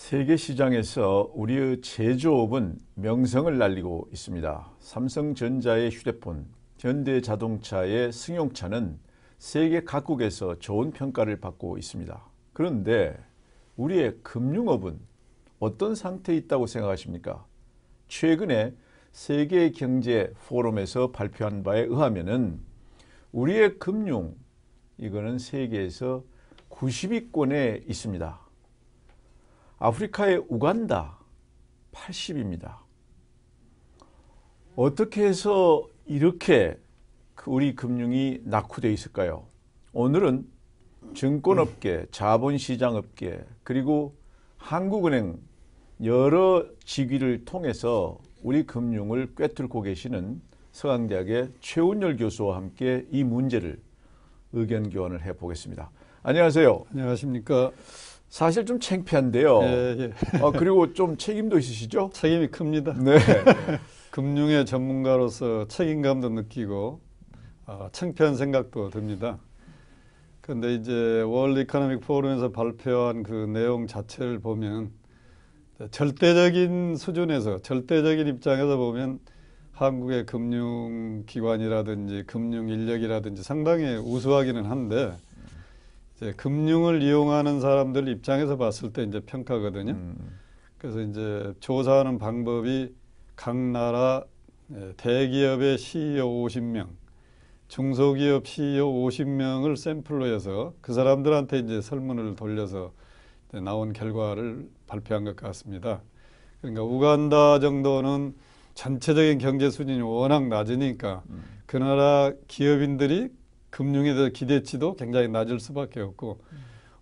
세계 시장에서 우리의 제조업은 명성을 날리고 있습니다. 삼성전자의 휴대폰, 현대자동차의 승용차는 세계 각국에서 좋은 평가를 받고 있습니다. 그런데 우리의 금융업은 어떤 상태에 있다고 생각하십니까? 최근에 세계경제 포럼에서 발표한 바에 의하면은 우리의 금융, 이거는 세계에서 90위권에 있습니다. 아프리카의 우간다 80입니다. 어떻게 해서 이렇게 우리 금융이 낙후되어 있을까요? 오늘은 증권업계, 자본시장업계, 그리고 한국은행 여러 직위를 통해서 우리 금융을 꿰뚫고 계시는 서강대학의 최운열 교수와 함께 이 문제를 의견 교환을 해보겠습니다. 안녕하세요. 안녕하십니까. 사실 좀 창피한데요. 예. 그리고 좀 책임도 있으시죠? 책임이 큽니다. 네. 금융의 전문가로서 책임감도 느끼고 창피한 생각도 듭니다. 그런데 이제 월드 이코노믹 포럼에서 발표한 그 내용 자체를 보면 절대적인 수준에서, 절대적인 입장에서 보면 한국의 금융기관이라든지 금융 인력이라든지 상당히 우수하기는 한데 이제 금융을 이용하는 사람들 입장에서 봤을 때 이제 평가거든요. 그래서 이제 조사하는 방법이 각 나라 대기업의 CEO 50명, 중소기업 CEO 50명을 샘플로 해서 그 사람들한테 이제 설문을 돌려서 나온 결과를 발표한 것 같습니다. 그러니까 우간다 정도는 전체적인 경제 수준이 워낙 낮으니까 그 나라 기업인들이 금융에 대한 기대치도 굉장히 낮을 수밖에 없고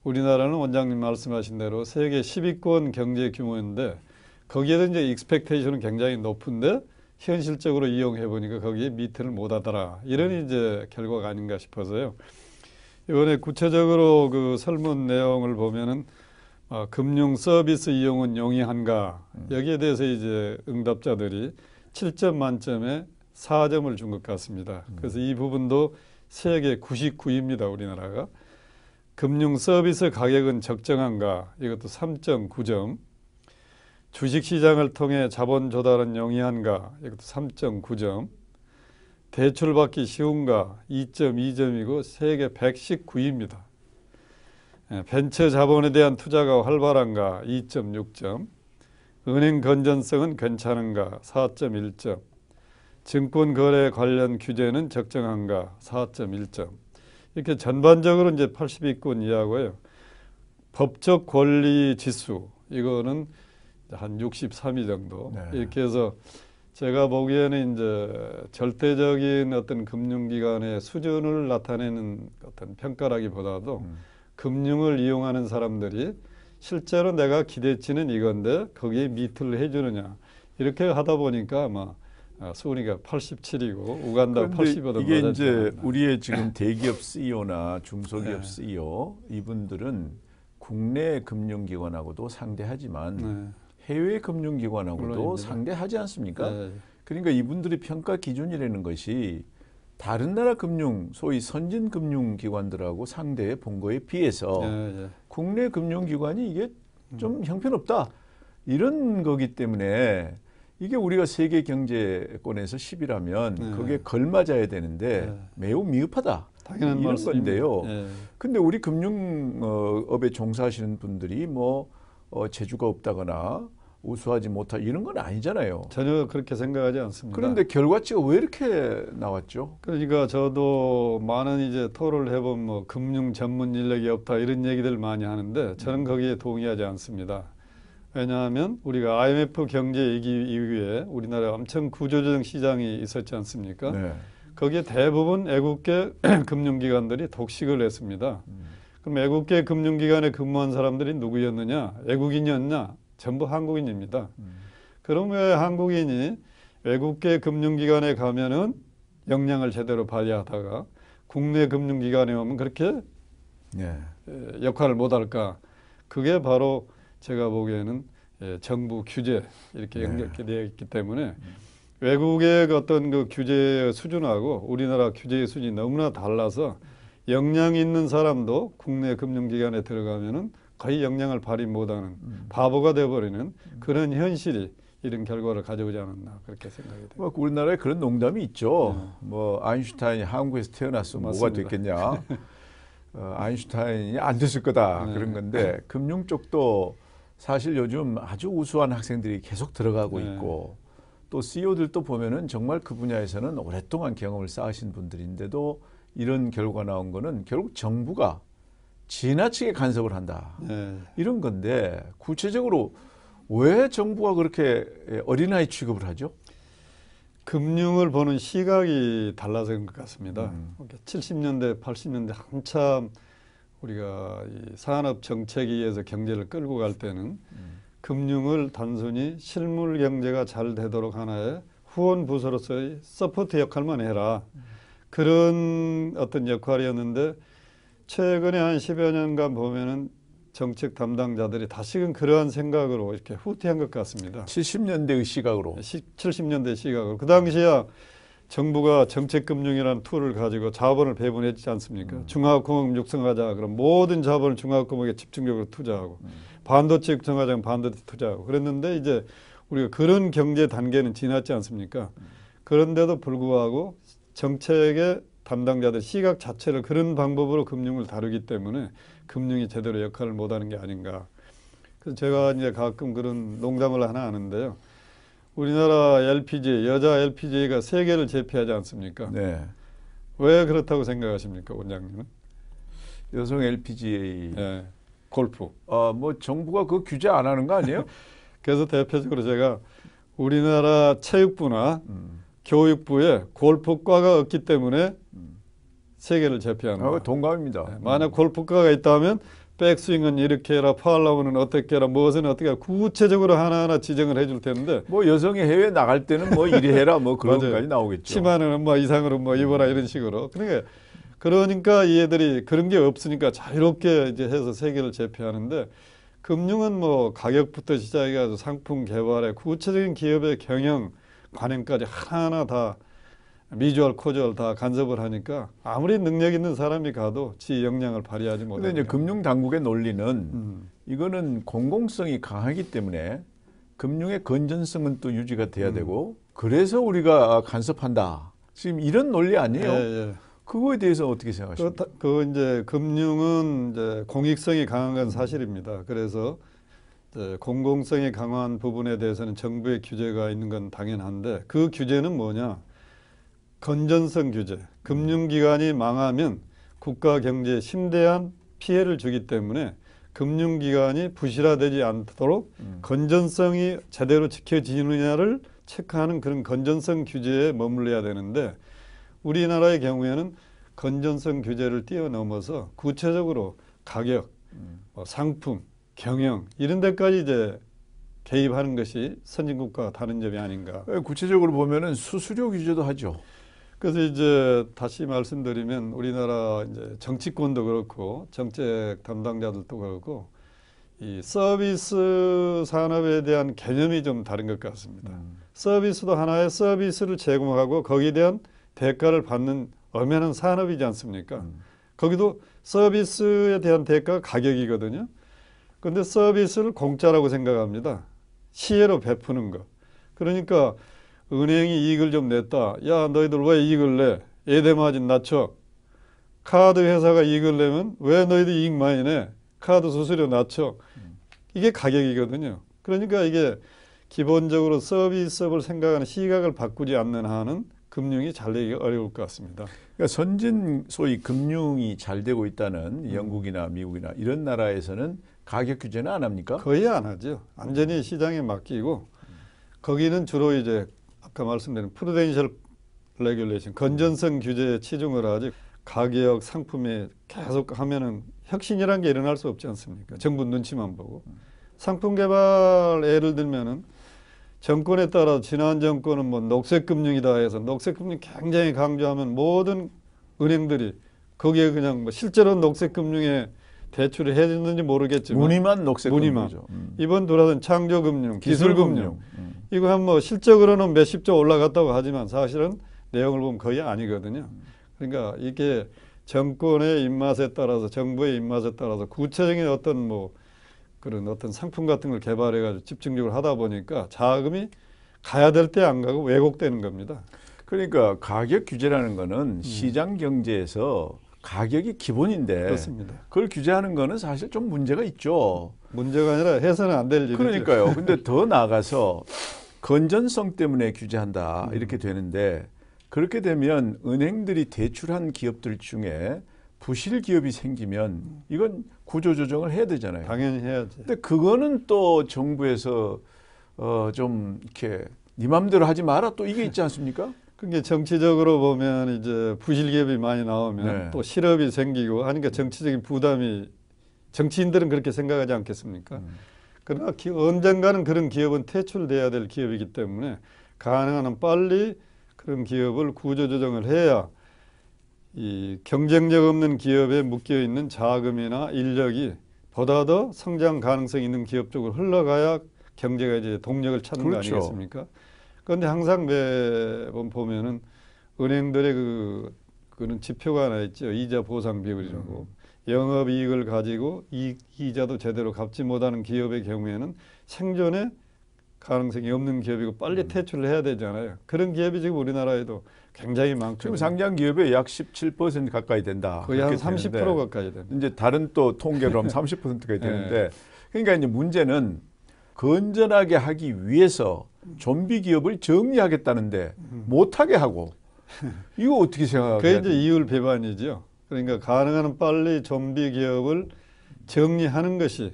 우리나라는 원장님 말씀하신 대로 세계 10위권 경제 규모인데 거기에도 이제 익스펙테이션은 굉장히 높은데 현실적으로 이용해 보니까 거기에 미트를 못 하더라. 이런 이제 결과가 아닌가 싶어서요. 이번에 구체적으로 그 설문 내용을 보면은 금융 서비스 이용은 용이한가 여기에 대해서 이제 응답자들이 7점 만점에 4점을 준 것 같습니다. 그래서 이 부분도 세계 99위입니다. 우리나라가. 금융 서비스 가격은 적정한가? 이것도 3.9점. 주식시장을 통해 자본 조달은 용이한가? 이것도 3.9점. 대출받기 쉬운가? 2.2점이고 세계 119위입니다. 벤처 자본에 대한 투자가 활발한가? 2.6점. 은행 건전성은 괜찮은가? 4.1점. 증권거래 관련 규제는 적정한가? 4.1점. 이렇게 전반적으로 이제 80위권 이하고요. 법적 권리 지수, 이거는 한 63위 정도. 네. 이렇게 해서 제가 보기에는 이제 절대적인 어떤 금융기관의 수준을 나타내는 어떤 평가라기보다도 금융을 이용하는 사람들이 실제로 내가 기대치는 이건데 거기에 미트를 해주느냐. 이렇게 하다 보니까 아마 수은이가 87이고 우간다 80보다 이게 이제 우리의 지금 대기업 CEO나 중소기업 네. CEO 이분들은 국내 금융기관하고도 상대하지만 해외 금융기관하고도 물론입니다. 상대하지 않습니까? 그러니까 이분들의 평가 기준이라는 것이 다른 나라 금융, 소위 선진 금융기관들하고 상대해 본 거에 비해서 국내 금융기관이 이게 좀 형편없다 이런 거기 때문에 이게 우리가 세계 경제권에서 10이라면 거기에 걸맞아야 되는데 매우 미흡하다. 당연한 이런 말씀입니다. 건데요. 근데 우리 금융업에 종사하시는 분들이 뭐 재주가 없다거나 우수하지 못하 이런 건 아니잖아요. 전혀 그렇게 생각하지 않습니다. 그런데 결과치가 왜 이렇게 나왔죠? 그러니까 저도 많은 이제 토론을 해보면 뭐 금융 전문 인력이 없다 이런 얘기들 많이 하는데 저는 거기에 동의하지 않습니다. 왜냐하면 우리가 IMF 경제 위기 이후에 우리나라에 엄청 구조조정 시장이 있었지 않습니까? 네. 거기에 대부분 외국계 금융기관들이 독식을 했습니다. 그럼 외국계 금융기관에 근무한 사람들이 누구였느냐? 외국인이었냐? 전부 한국인입니다. 그럼 왜 한국인이 외국계 금융기관에 가면은 역량을 제대로 발휘하다가 국내 금융기관에 오면 그렇게 역할을 못할까? 그게 바로 제가 보기에는 정부 규제 이렇게 연결되어 있기 때문에 외국의 어떤 그 규제 수준하고 우리나라 규제의 수준이 너무나 달라서 역량 있는 사람도 국내 금융기관에 들어가면은 거의 영향을 발휘 못하는 바보가 되어버리는 그런 현실이 이런 결과를 가져오지 않았나 그렇게 생각이 됩니다. 뭐 우리나라에 그런 농담이 있죠. 뭐 아인슈타인이 한국에서 태어났으면 뭐가 됐겠냐. 아인슈타인이 안 됐을 거다 그런 건데 금융 쪽도 사실 요즘 아주 우수한 학생들이 계속 들어가고 있고 또 CEO들도 보면은 정말 그 분야에서는 오랫동안 경험을 쌓으신 분들인데도 이런 결과 나온 거는 결국 정부가 지나치게 간섭을 한다. 이런 건데 구체적으로 왜 정부가 그렇게 어린아이 취급을 하죠? 금융을 보는 시각이 달라서인 것 같습니다. 70년대, 80년대 한참 우리가 이 산업 정책에 의해서 경제를 끌고 갈 때는 금융을 단순히 실물 경제가 잘 되도록 하나의 후원 부서로서의 서포트 역할만 해라. 그런 어떤 역할이었는데 최근에 한 10여 년간 보면은 정책 담당자들이 다시금 그러한 생각으로 이렇게 후퇴한 것 같습니다. 70년대의 시각으로. 70년대 시각으로. 그 당시야 정부가 정책금융이라는 툴을 가지고 자본을 배분했지 않습니까? 중화학공업 육성하자. 그럼 모든 자본을 중화학공업에 집중적으로 투자하고 반도체 육성하자면 반도체 투자하고 그랬는데 이제 우리가 그런 경제 단계는 지났지 않습니까? 그런데도 불구하고 정책의 담당자들 시각 자체를 그런 방법으로 금융을 다루기 때문에 금융이 제대로 역할을 못하는 게 아닌가. 그래서 제가 이제 가끔 그런 농담을 하나 하는데요. 우리나라 LPG, 여자 LPGA가 세계를 제패하지 않습니까? 네. 왜 그렇다고 생각하십니까, 원장님은? 여성 LPGA. 네. 골프. 뭐 정부가 그 규제 안 하는 거 아니에요? 그래서 대표적으로 제가 우리나라 체육부나 교육부에 골프과가 없기 때문에 세계를 제패한다. 동감입니다. 네, 만약 골프과가 있다면 백스윙은 이렇게 해라, 파울라운은 어떻게 해라, 무엇은 어떻게 해라, 구체적으로 하나하나 지정을 해줄 텐데 뭐 여성이 해외 나갈 때는 뭐 이리 해라 뭐 그런 것까지 나오겠죠. 치마는 뭐 이상으로 뭐 입어라 이런 식으로. 그러니까 이 애들이 그런 게 없으니까 자유롭게 이제 해서 세계를 제패하는데 금융은 뭐 가격부터 시작해가지고 상품 개발에 구체적인 기업의 경영 관행까지 하나하나 다 미주얼, 코주얼 다 간섭을 하니까 아무리 능력 있는 사람이 가도 지 역량을 발휘하지 못하는. 그런데 이제 금융 당국의 논리는 이거는 공공성이 강하기 때문에 금융의 건전성은 또 유지가 돼야 되고 그래서 우리가 간섭한다. 지금 이런 논리 아니에요? 예. 그거에 대해서 어떻게 생각하십니까? 그 이제 금융은 이제 공익성이 강한 건 사실입니다. 그래서 이제 공공성이 강한 부분에 대해서는 정부의 규제가 있는 건 당연한데 그 규제는 뭐냐? 건전성 규제. 금융기관이 망하면 국가 경제에 심대한 피해를 주기 때문에 금융기관이 부실화되지 않도록 건전성이 제대로 지켜지느냐를 체크하는 그런 건전성 규제에 머물러야 되는데 우리나라의 경우에는 건전성 규제를 뛰어넘어서 구체적으로 가격, 상품, 경영 이런 데까지 이제 개입하는 것이 선진국과 다른 점이 아닌가. 구체적으로 보면은 수수료 규제도 하죠. 그래서 이제 다시 말씀드리면 우리나라 이제 정치권도 그렇고 정책 담당자들도 그렇고 이 서비스 산업에 대한 개념이 좀 다른 것 같습니다. 서비스도 하나의 서비스를 제공하고 거기에 대한 대가를 받는 엄연한 산업이지 않습니까? 거기도 서비스에 대한 대가가 가격이거든요. 그런데 서비스를 공짜라고 생각합니다. 시혜로 베푸는 거. 그러니까 은행이 이익을 좀 냈다. 야, 너희들 왜 이익을 내? 예대마진 낮춰. 카드 회사가 이익을 내면 왜 너희들 이익 많이 내? 카드 수수료 낮춰. 이게 가격이거든요. 그러니까 이게 기본적으로 서비스업을 생각하는 시각을 바꾸지 않는 한은 금융이 잘 되기가 어려울 것 같습니다. 그러니까 선진 소위 금융이 잘 되고 있다는 영국이나 미국이나 이런 나라에서는 가격 규제는 안 합니까? 거의 안 하죠. 완전히 시장에 맡기고 거기는 주로 이제 아까 말씀드린 프루덴셜 레귤레이션, 건전성 규제에 치중을 하지 가격, 상품에 계속 하면은 혁신이라는 게 일어날 수 없지 않습니까? 정부 눈치만 보고. 상품 개발 예를 들면은 정권에 따라 지난 정권은 뭐 녹색금융이다 해서 녹색금융 굉장히 강조하면 모든 은행들이 거기에 그냥 뭐 실제로 녹색금융에 대출을 해줬는지 모르겠지만 무늬만 녹색금융이죠. 이번 들어선 창조금융, 기술금융 이거 한 뭐 실적으로는 몇십조 올라갔다고 하지만 사실은 내용을 보면 거의 아니거든요. 그러니까 이게 정권의 입맛에 따라서 정부의 입맛에 따라서 구체적인 어떤 뭐 그런 어떤 상품 같은 걸 개발해가지고 집중적으로 하다 보니까 자금이 가야 될 때 안 가고 왜곡되는 겁니다. 그러니까 가격 규제라는 거는 시장 경제에서 가격이 기본인데 그렇습니다. 그걸 규제하는 거는 사실 좀 문제가 있죠. 문제가 아니라 해서는 안 될 일이죠. 그러니까요. 근데 더 나아가서 건전성 때문에 규제한다 이렇게 되는데 그렇게 되면 은행들이 대출한 기업들 중에 부실 기업이 생기면 이건 구조조정을 해야 되잖아요. 당연히 해야지. 근데 그거는 또 정부에서 좀 이렇게 네 맘대로 하지 마라 또 이게 있지 않습니까? 그게 정치적으로 보면 이제 부실 기업이 많이 나오면 네. 또 실업이 생기고 하니까 정치적인 부담이 정치인들은 그렇게 생각하지 않겠습니까? 그러나 언젠가는 그런 기업은 퇴출돼야 될 기업이기 때문에 가능한 한 빨리 그런 기업을 구조조정을 해야 이 경쟁력 없는 기업에 묶여 있는 자금이나 인력이 보다 더 성장 가능성 있는 기업 쪽으로 흘러가야 경제가 이제 동력을 찾는 그렇죠. 거 아니겠습니까? 그런데 항상 매번 보면은 은행들의 그런 지표가 하나 있죠. 이자 보상 비율이라고. 영업이익을 가지고 이자도 제대로 갚지 못하는 기업의 경우에는 생존의 가능성이 없는 기업이고 빨리 퇴출을 해야 되잖아요. 그런 기업이 지금 우리나라에도 굉장히 많고 지금 상장 기업의 약 17% 가까이 된다. 거의 한 그렇게 30% 되는데 가까이 됩니다. 이제 다른 또 통계로 하면 30%가 되는데 그러니까 이제 문제는 건전하게 하기 위해서 좀비 기업을 정리하겠다는데 못하게 하고 이거 어떻게 생각해요? 그게 이제 이율 배반이죠. 그러니까 가능한 한 빨리 좀비 기업을 정리하는 것이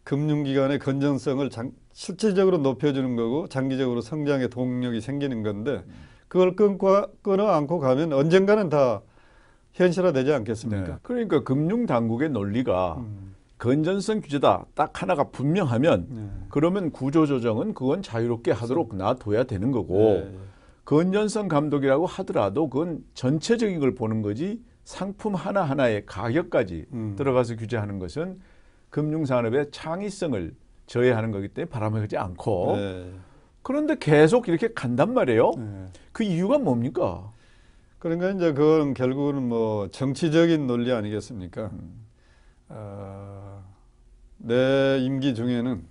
금융기관의 건전성을 실질적으로 높여주는 거고 장기적으로 성장의 동력이 생기는 건데 그걸 끊어 안고 가면 언젠가는 다 현실화되지 않겠습니까? 네. 그러니까 금융당국의 논리가 건전성 규제다 딱 하나가 분명하면 그러면 구조조정은 그건 자유롭게 하도록 놔둬야 되는 거고 건전성 감독이라고 하더라도 그건 전체적인 걸 보는 거지 상품 하나하나의 가격까지 들어가서 규제하는 것은 금융산업의 창의성을 저해하는 거기 때문에 바람직하지 않고 그런데 계속 이렇게 간단 말이에요. 그 이유가 뭡니까? 그러니까 이제 그건 결국은 뭐 정치적인 논리 아니겠습니까? 내 임기 중에는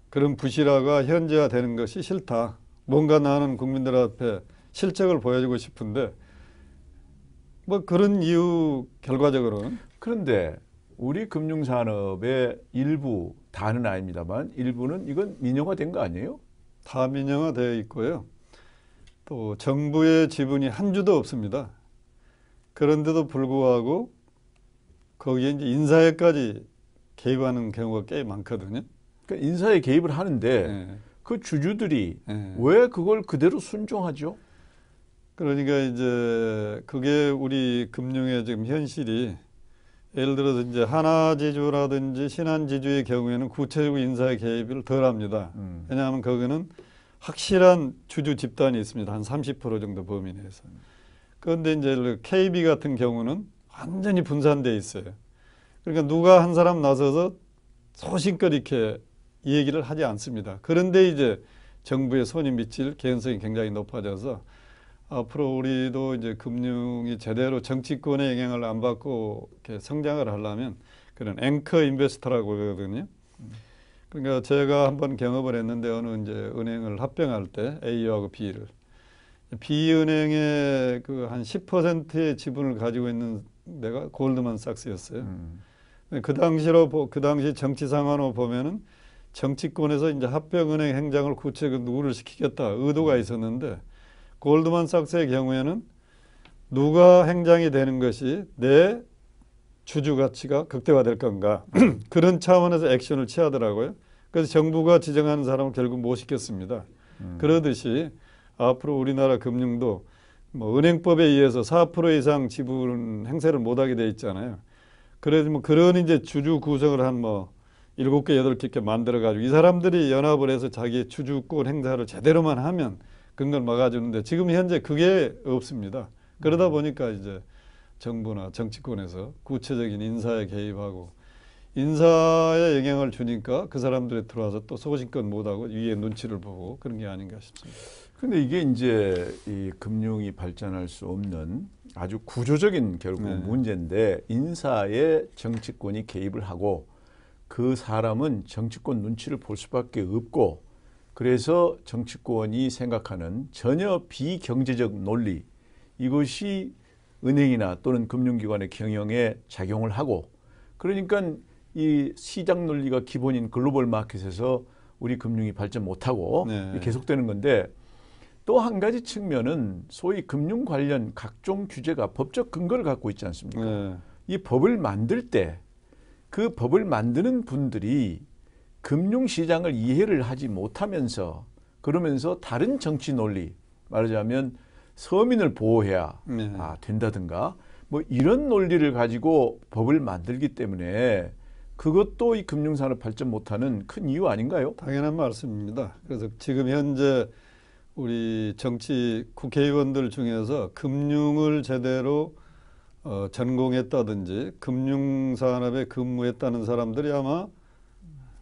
그런 부실화가 현재화되는 것이 싫다. 뭔가 나는 국민들 앞에 실적을 보여주고 싶은데 뭐 그런 이유 결과적으로는 그런데 우리 금융산업의 일부 다는 아닙니다만 일부는 이건 민영화된 거 아니에요? 다 민영화되어 있고요. 또 정부의 지분이 한 주도 없습니다. 그런데도 불구하고 거기에 이제 인사에까지 개입하는 경우가 꽤 많거든요. 그러니까 인사에 개입을 하는데 그 주주들이 네. 왜 그걸 그대로 순종하죠? 그러니까 이제 그게 우리 금융의 지금 현실이 예를 들어서 이제 하나지주라든지 신한지주의 경우에는 구체적으로 인사의 개입을 덜 합니다. 왜냐하면 거기는 확실한 주주 집단이 있습니다. 한 30% 정도 범위 내에서. 그런데 이제 KB 같은 경우는 완전히 분산돼 있어요. 그러니까 누가 한 사람 나서서 소신껏 이렇게 얘기를 하지 않습니다. 그런데 이제 정부의 손이 미칠 개연성이 굉장히 높아져서 앞으로 우리도 이제 금융이 제대로 정치권의 영향을 안 받고 이렇게 성장을 하려면 그런 앵커 인베스터라고 그러거든요. 그러니까 제가 한번 경험을 했는데 어느 이제 은행을 합병할 때 A하고 B를 B은행의 그 한 10%의 지분을 가지고 있는 데가 골드만삭스였어요. 그 당시 정치 상황으로 보면은 정치권에서 이제 합병은행 행장을 구체적으로 누구를 시키겠다 의도가 있었는데 골드만삭스의 경우에는 누가 행장이 되는 것이 내 주주 가치가 극대화될 건가 그런 차원에서 액션을 취하더라고요. 그래서 정부가 지정하는 사람을 결국 못 시켰습니다. 그러듯이 앞으로 우리나라 금융도 뭐 은행법에 의해서 4% 이상 지분 행세를 못하게 돼 있잖아요. 그래서 뭐 그런 이제 주주 구성을 한 뭐 7개, 8개 이렇게 만들어가지고 이 사람들이 연합을 해서 자기의 주주권 행사를 제대로만 하면 그런 걸 막아주는데 지금 현재 그게 없습니다. 그러다 보니까 이제 정부나 정치권에서 구체적인 인사에 개입하고 인사에 영향을 주니까 그 사람들이 들어와서 또 소신껏 못하고 위에 눈치를 보고 그런 게 아닌가 싶습니다. 근데 이게 이제 이 금융이 발전할 수 없는 아주 구조적인 결국 문제인데 인사에 정치권이 개입을 하고 그 사람은 정치권 눈치를 볼 수밖에 없고, 그래서 정치권이 생각하는 전혀 비경제적 논리, 이것이 은행이나 또는 금융기관의 경영에 작용을 하고, 그러니까 이 시장 논리가 기본인 글로벌 마켓에서 우리 금융이 발전 못하고 네. 계속되는 건데, 또 한 가지 측면은 소위 금융 관련 각종 규제가 법적 근거를 갖고 있지 않습니까? 네. 이 법을 만들 때 그 법을 만드는 분들이 금융시장을 이해를 하지 못하면서, 그러면서 다른 정치 논리, 말하자면 서민을 보호해야 네. 된다든가 뭐 이런 논리를 가지고 법을 만들기 때문에 그것도 이 금융산업 발전 못하는 큰 이유 아닌가요? 당연한 말씀입니다. 그래서 지금 현재 우리 정치 국회의원들 중에서 금융을 제대로 전공했다든지 금융산업에 근무했다는 사람들이 아마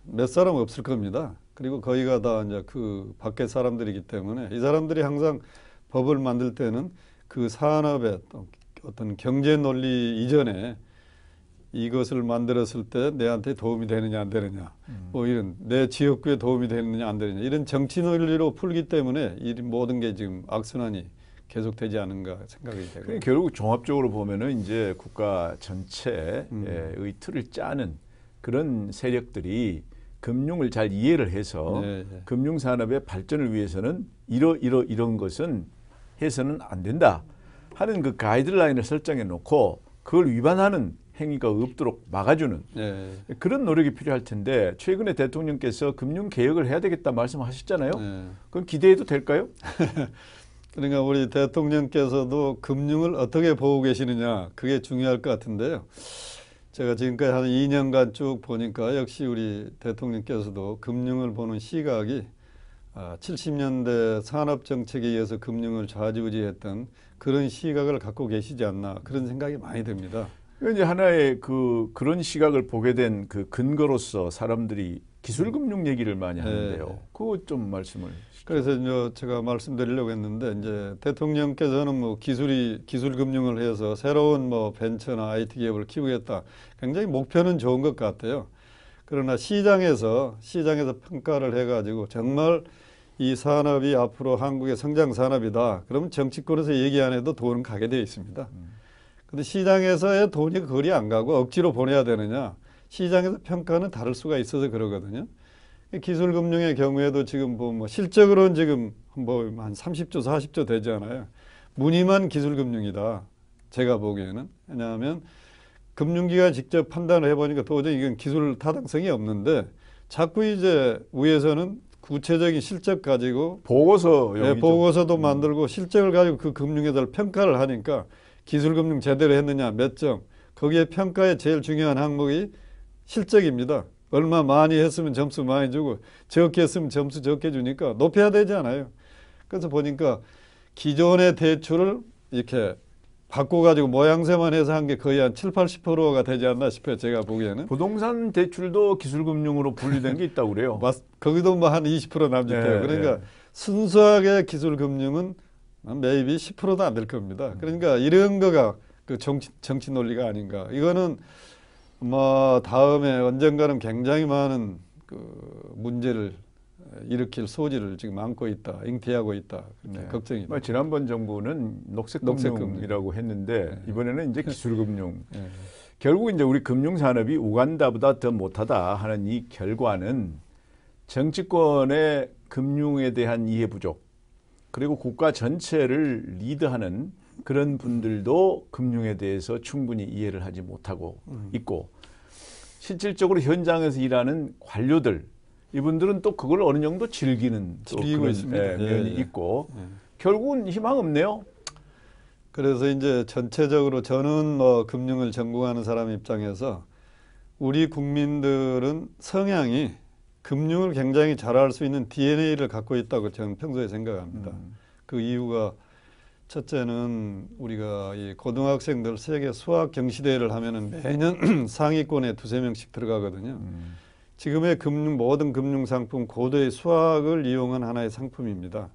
몇 사람 없을 겁니다. 그리고 거의가 다 이제 그 밖에 사람들이기 때문에 이 사람들이 항상 법을 만들 때는 그 산업의 어떤 경제 논리 이전에 이것을 만들었을 때 내한테 도움이 되느냐 안 되느냐, 뭐 이런 내 지역구에 도움이 되느냐 안 되느냐, 이런 정치 논리로 풀기 때문에 이 모든 게 지금 악순환이 계속되지 않은가 생각이 되고. 결국 종합적으로 보면은 이제 국가 전체의 틀을 짜는 그런 세력들이 금융을 잘 이해를 해서 네, 네. 금융산업의 발전을 위해서는 이런 것은 해서는 안 된다 하는 그 가이드라인을 설정해 놓고 그걸 위반하는 행위가 없도록 막아주는 네. 그런 노력이 필요할 텐데, 최근에 대통령께서 금융개혁을 해야 되겠다 말씀하셨잖아요. 네. 그럼 기대해도 될까요? 그러니까 우리 대통령께서도 금융을 어떻게 보고 계시느냐, 그게 중요할 것 같은데요. 제가 지금까지 한 2년간 쭉 보니까 역시 우리 대통령께서도 금융을 보는 시각이 70년대 산업정책에 의해서 금융을 좌지우지했던 그런 시각을 갖고 계시지 않나, 그런 생각이 많이 듭니다. 이제 하나의 그런 시각을 보게 된 그 근거로서 사람들이 기술금융 얘기를 많이 하는데요. 네. 그거 좀 말씀을. 그래서 이제 제가 말씀드리려고 했는데, 이제 대통령께서는 뭐 기술금융을 해서 새로운 뭐 벤처나 IT 기업을 키우겠다. 굉장히 목표는 좋은 것 같아요. 그러나 시장에서 평가를 해가지고 정말 이 산업이 앞으로 한국의 성장 산업이다, 그러면 정치권에서 얘기 안 해도 돈은 가게 되어 있습니다. 근데 시장에서의 돈이 거리 안 가고 억지로 보내야 되느냐, 시장에서 평가는 다를 수가 있어서 그러거든요. 기술금융의 경우에도 지금 뭐 실적으로는 지금 뭐 한 30조 40조 되잖아요. 무늬만 기술금융이다, 제가 보기에는. 왜냐하면 금융기관 직접 판단을 해보니까 도저히 이건 기술 타당성이 없는데, 자꾸 이제 위에서는 구체적인 실적 가지고 보고서도 만들고 실적을 가지고 그 금융에 대해 평가를 하니까 기술금융 제대로 했느냐 몇 점, 거기에 평가에 제일 중요한 항목이 실적입니다. 얼마 많이 했으면 점수 많이 주고 적게 했으면 점수 적게 주니까 높여야 되잖아요. 그래서 보니까 기존의 대출을 이렇게 바꿔가지고 모양새만 해서 한 게 거의 한 7, 80%가 되지 않나 싶어요. 제가 보기에는. 부동산 대출도 기술금융으로 분류된 게 있다고 그래요. 거기도 뭐 한 20% 남짓해요. 그러니까 순수하게 기술금융은 매입이 10%도 안 될 겁니다. 그러니까 이런 거가 그 정치 논리가 아닌가. 이거는 뭐 다음에 언젠가는 굉장히 많은 그 문제를 일으킬 소지를 지금 안고 있다, 잉태하고 있다, 그렇게 걱정입니다. 지난번 정부는 녹색금융이라고 했는데 이번에는 이제 기술금융. 결국 이제 우리 금융산업이 우간다보다 더 못하다 하는 이 결과는 정치권의 금융에 대한 이해 부족, 그리고 국가 전체를 리드하는 그런 분들도 금융에 대해서 충분히 이해를 하지 못하고 있고, 실질적으로 현장에서 일하는 관료들, 이분들은 또 그걸 어느 정도 즐기는 또 그런 면이 있고, 결국은 희망 없네요. 그래서 이제 전체적으로 저는 뭐 금융을 전공하는 사람 입장에서 우리 국민들은 성향이 금융을 굉장히 잘할 수 있는 DNA를 갖고 있다고 저는 평소에 생각합니다. 그 이유가 첫째는 우리가 이 고등학생들 세계 수학 경시대회를 하면은 매년 상위권에 2~3명씩 들어가거든요. 지금의 모든 금융 상품 고도의 수학을 이용한 하나의 상품입니다.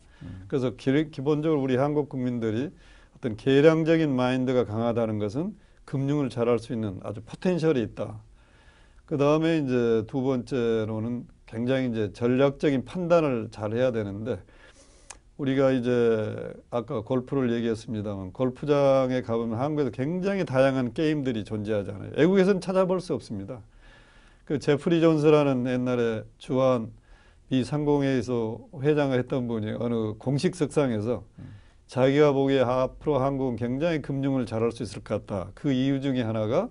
그래서 기본적으로 우리 한국 국민들이 어떤 계량적인 마인드가 강하다는 것은 금융을 잘할 수 있는 아주 포텐셜이 있다. 그 다음에 이제 두 번째로는 굉장히 이제 전략적인 판단을 잘 해야 되는데, 우리가 이제 아까 골프를 얘기했습니다만, 골프장에 가보면 한국에서 굉장히 다양한 게임들이 존재하잖아요. 외국에서는 찾아볼 수 없습니다. 그 제프리 존스라는 옛날에 주한 미 상공회에서 회장을 했던 분이 어느 공식 석상에서 자기가 보기에 앞으로 한국은 굉장히 금융을 잘할 수 있을 것 같다. 그 이유 중에 하나가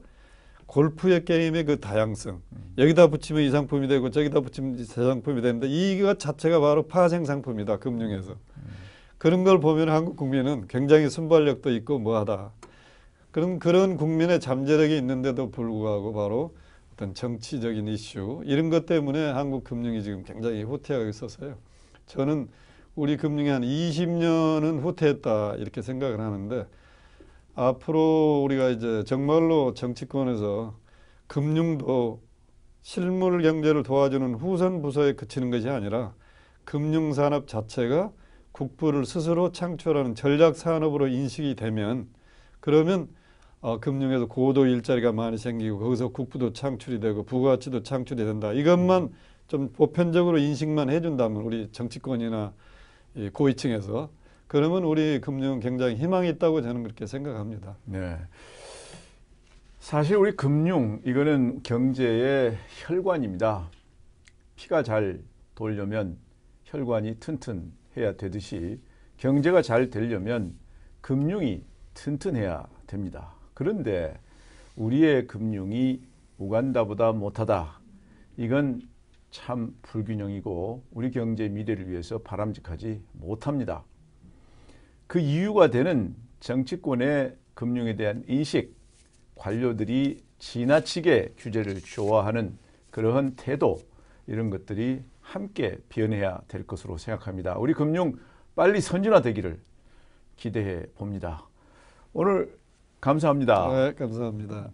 골프의 게임의 그 다양성. 여기다 붙이면 이 상품이 되고 저기다 붙이면 이 상품이 되는데 이거 자체가 바로 파생 상품이다. 금융에서. 그런 걸 보면 한국 국민은 굉장히 순발력도 있고 뭐하다. 그런 국민의 잠재력이 있는데도 불구하고 바로 어떤 정치적인 이슈 이런 것 때문에 한국 금융이 지금 굉장히 후퇴하고 있어서요. 저는 우리 금융이 한 20년은 후퇴했다 이렇게 생각을 하는데, 앞으로 우리가 이제 정말로 정치권에서 금융도 실물 경제를 도와주는 후선 부서에 그치는 것이 아니라 금융산업 자체가 국부를 스스로 창출하는 전략 산업으로 인식이 되면, 그러면 금융에서 고도 일자리가 많이 생기고 거기서 국부도 창출이 되고 부가가치도 창출이 된다. 이것만 좀 보편적으로 인식만 해준다면 우리 정치권이나 이 고위층에서, 그러면 우리 금융은 굉장히 희망이 있다고 저는 그렇게 생각합니다. 네. 사실 우리 금융 이거는 경제의 혈관입니다. 피가 잘 돌려면 혈관이 튼튼해야 되듯이 경제가 잘 되려면 금융이 튼튼해야 됩니다. 그런데 우리의 금융이 우간다보다 못하다. 이건 참 불균형이고 우리 경제 미래를 위해서 바람직하지 못합니다. 그 이유가 되는 정치권의 금융에 대한 인식, 관료들이 지나치게 규제를 좋아하는 그러한 태도, 이런 것들이 함께 변해야 될 것으로 생각합니다. 우리 금융 빨리 선진화되기를 기대해 봅니다. 오늘 감사합니다. 네, 감사합니다.